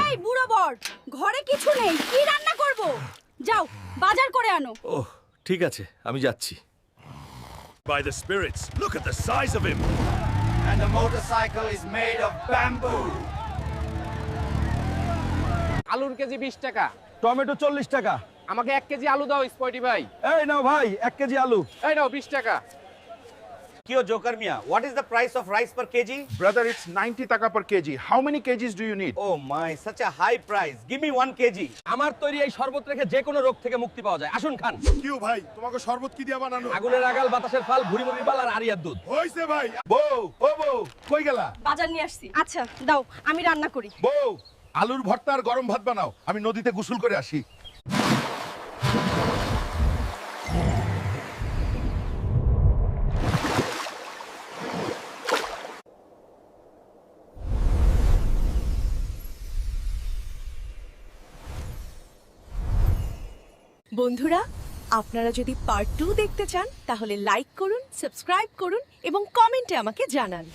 এই বুড়ো বর, ঘরে কিছু নেই, কি রান্না করব? যাও বাজার করে আনো। ওহ ঠিক আছে, আমি যাচ্ছি। By the spirits, look at the size of him. And the motorcycle is made of bamboo. আলুর কেজি 20 টাকা। টমেটো 40 টাকা। আমাকে 1 কেজি আলু দাও স্পয়টি ভাই। এই নাও ভাই 1 কেজি আলু। এই নাও 20 টাকা। Kyo Joker Mia, what is the price of rice per kg? Brother, it's 90 taka per kg. How many kgs do you need? Oh my, such a high price. Give me 1 kg. আমার তৈরি এই শরবত রেখে যে কোনো রোগ থেকে মুক্তি পাওয়া যায়। আসুন খান। কিউ ভাই, তোমাকে শরবত কি দিয়া বানানো? আগুনের আগাল, বাতাসের ফাল, ভুড়ি মুড়ির পাল আর আরিয়ার দুধ। হইছে ভাই। বউ, ও বউ, কই গেলা? বাজার নিয়ে আসছি। আচ্ছা দাও, আমি রান্না করি। বউ, আলুর ভর্তা আর গরম ভাত বানাও। আমি নদীতে গোসল করে আসি। বন্ধুরা, আপনারা যদি পার্ট 2 দেখতে চান তাহলে লাইক করুন, সাবস্ক্রাইব করুন এবং কমেন্টে আমাকে জানান।